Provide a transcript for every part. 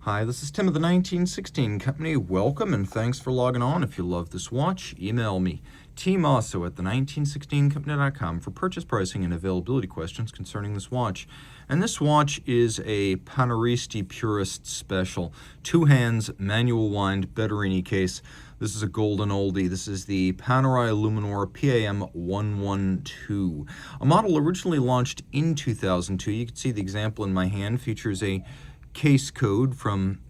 Hi, this is Tim of the 1916 Company. Welcome and thanks for logging on. If you love this watch, email me, Team Mosso at the1916company.com for purchase pricing and availability questions concerning this watch. And this watch is a Panerai Purist Special. 2 hands, manual wind, Betterini case. This is a golden oldie. This is the Panerai Luminor PAM 112. A model originally launched in 2002. You can see the example in my hand features a case code from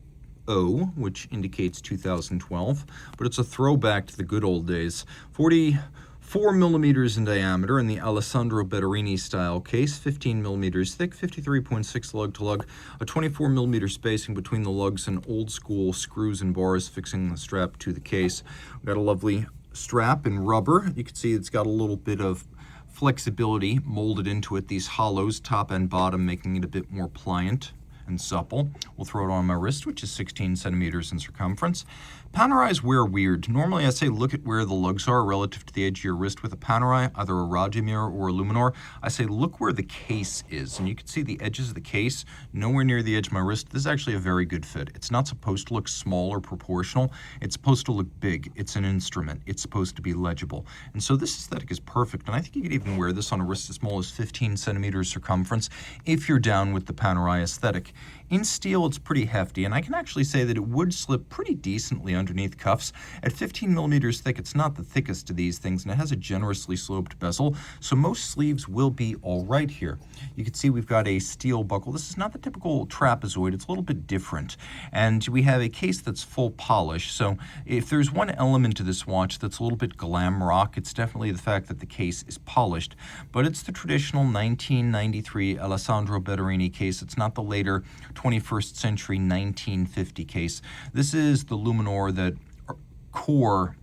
O, which indicates 2012, but it's a throwback to the good old days. 44 millimeters in diameter in the Alessandro Betterini style case, 15 millimeters thick, 53.6 lug-to-lug, a 24 millimeter spacing between the lugs, and old school screws and bars fixing the strap to the case. We've got a lovely strap in rubber. You can see it's got a little bit of flexibility molded into it, these hollows, top and bottom, making it a bit more pliant and supple. We'll throw it on my wrist, which is 16 centimeters in circumference. Panerais wear weird. Normally I say look at where the lugs are relative to the edge of your wrist with a Panerai, either a Radimir or a Luminor. I say look where the case is, and you can see the edges of the case nowhere near the edge of my wrist. This is actually a very good fit. It's not supposed to look small or proportional. It's supposed to look big. It's an instrument. It's supposed to be legible. And so this aesthetic is perfect, and I think you could even wear this on a wrist as small as 15 centimeters circumference if you're down with the Panerai aesthetic. In steel, it's pretty hefty, and I can actually say that it would slip pretty decently underneath cuffs. At 15 millimeters thick, it's not the thickest of these things, and it has a generously sloped bezel, so most sleeves will be all right here. You can see we've got a steel buckle. This is not the typical trapezoid. It's a little bit different, and we have a case that's full polish, so if there's one element to this watch that's a little bit glam rock, it's definitely the fact that the case is polished, but it's the traditional 1993 Alessandro Betterini case. It's not the later 21st century 1950 case. This is the Luminor that core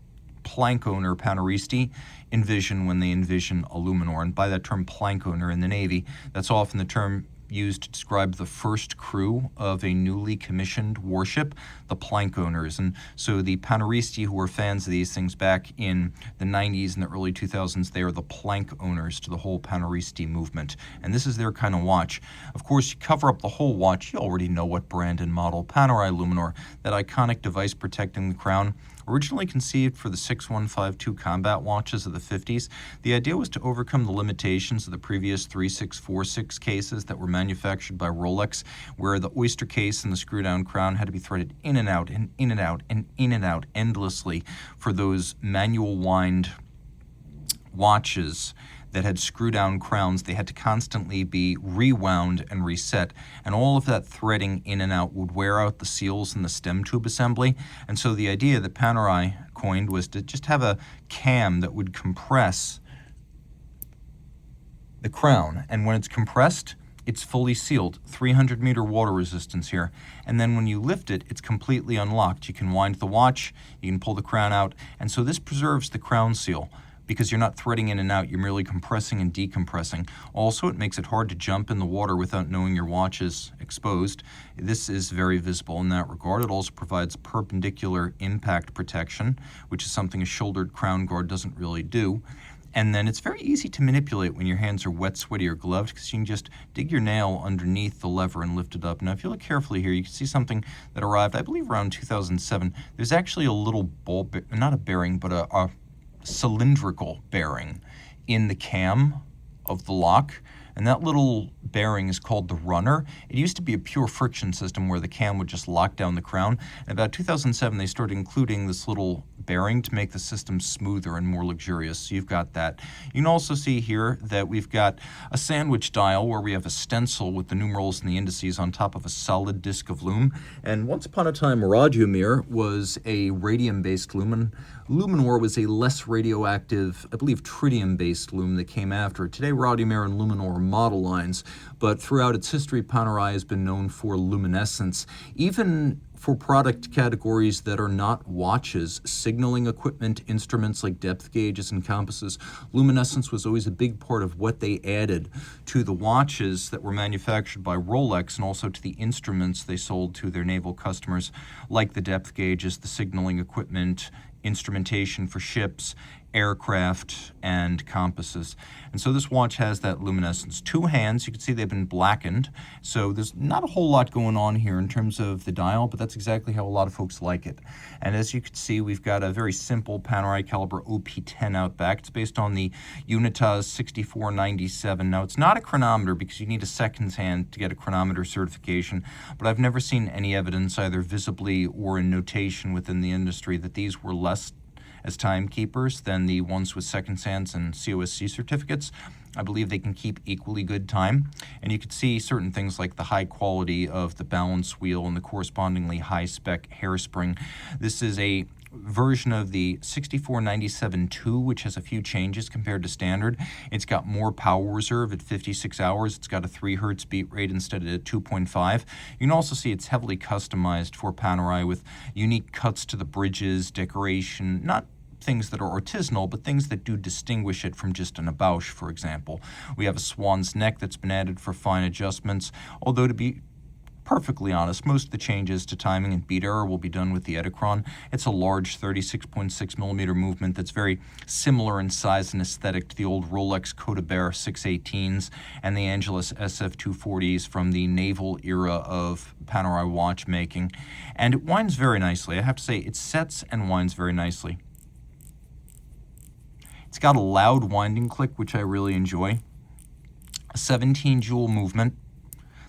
plank owner Panerai envision when they envision a Luminor. And by that term, plank owner in the Navy, that's often the term used to describe the first crew of a newly commissioned warship, the plank owners. And so the Panerai who were fans of these things back in the 90s and the early 2000s, they are the plank owners to the whole Panerai movement. And this is their kind of watch. Of course, you cover up the whole watch, you already know what brand and model. Panerai Luminor, that iconic device protecting the crown. Originally conceived for the 6152 combat watches of the 50s, the idea was to overcome the limitations of the previous 3646 cases that were manufactured by Rolex, where the oyster case and the screw-down crown had to be threaded in and out and in and out and in and out endlessly for those manual wind watches that had screw-down crowns. They had to constantly be rewound and reset, and all of that threading in and out would wear out the seals in the stem tube assembly. And so the idea that Panerai coined was to just have a cam that would compress the crown, and when it's compressed, it's fully sealed, 300-meter water resistance here. And then when you lift it, it's completely unlocked. You can wind the watch, you can pull the crown out, and so this preserves the crown seal, because you're not threading in and out, you're merely compressing and decompressing. Also, it makes it hard to jump in the water without knowing your watch is exposed. This is very visible in that regard. It also provides perpendicular impact protection, which is something a shouldered crown guard doesn't really do. And then it's very easy to manipulate when your hands are wet, sweaty, or gloved, because you can just dig your nail underneath the lever and lift it up. Now, if you look carefully here, you can see something that arrived, I believe, around 2007. There's actually a little ball, not a bearing, but a cylindrical bearing in the cam of the lock, and that little bearing is called the runner. It used to be a pure friction system where the cam would just lock down the crown, and about 2007 they started including this little bearing to make the system smoother and more luxurious. So you've got that. You can also see here that we've got a sandwich dial where we have a stencil with the numerals and the indices on top of a solid disc of lume. And once upon a time, Radimir was a radium-based lumen. Luminor was a less radioactive, I believe, tritium-based lume that came after. Today, Radimir and Luminor are model lines, but throughout its history, Panerai has been known for luminescence. Even for product categories that are not watches, signaling equipment, instruments like depth gauges and compasses, luminescence was always a big part of what they added to the watches that were manufactured by Rolex, and also to the instruments they sold to their naval customers, like the depth gauges, the signaling equipment, instrumentation for ships. aircraft, and compasses. And so this watch has that luminescence. 2 hands, you can see they've been blackened. So there's not a whole lot going on here in terms of the dial, but that's exactly how a lot of folks like it. And as you can see, we've got a very simple Panerai caliber OP10 out back. It's based on the Unitas 6497. Now, it's not a chronometer because you need a seconds hand to get a chronometer certification, but I've never seen any evidence, either visibly or in notation within the industry, that these were less as timekeepers than the ones with seconds hands and COSC certificates. I believe they can keep equally good time. And you can see certain things like the high quality of the balance wheel and the correspondingly high spec hairspring. This is a version of the 6497-2, which has a few changes compared to standard. It's got more power reserve at 56 hours. It's got a 3 hertz beat rate instead of 2.5. You can also see it's heavily customized for Panerai with unique cuts to the bridges, decoration, not things that are artisanal, but things that do distinguish it from just an Bausch, for example. We have a swan's neck that's been added for fine adjustments, although to be perfectly honest, most of the changes to timing and beat error will be done with the Edicron. It's a large 36.6 millimeter movement that's very similar in size and aesthetic to the old Rolex Codebert 618s and the Angelus SF240s from the naval era of Panerai watchmaking. And it winds very nicely. I have to say, it sets and winds very nicely. It's got a loud winding click, which I really enjoy. A 17 jewel movement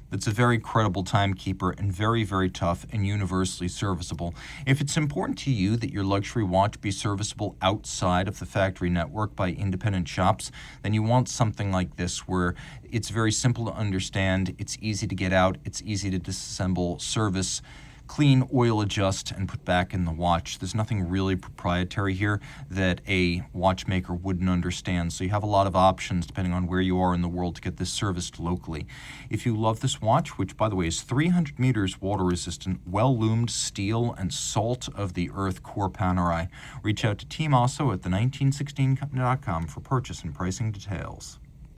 that's a very credible timekeeper and very, very tough and universally serviceable. If it's important to you that your luxury watch be serviceable outside of the factory network by independent shops, then you want something like this where it's very simple to understand, it's easy to get out, it's easy to disassemble, service, clean, oil adjust, and put back in the watch. There's nothing really proprietary here that a watchmaker wouldn't understand. So you have a lot of options depending on where you are in the world to get this serviced locally. If you love this watch, which by the way is 300 meters water resistant, well-loomed steel and salt of the earth core Panerai, reach out to Team Mosso at the 1916company.com for purchase and pricing details.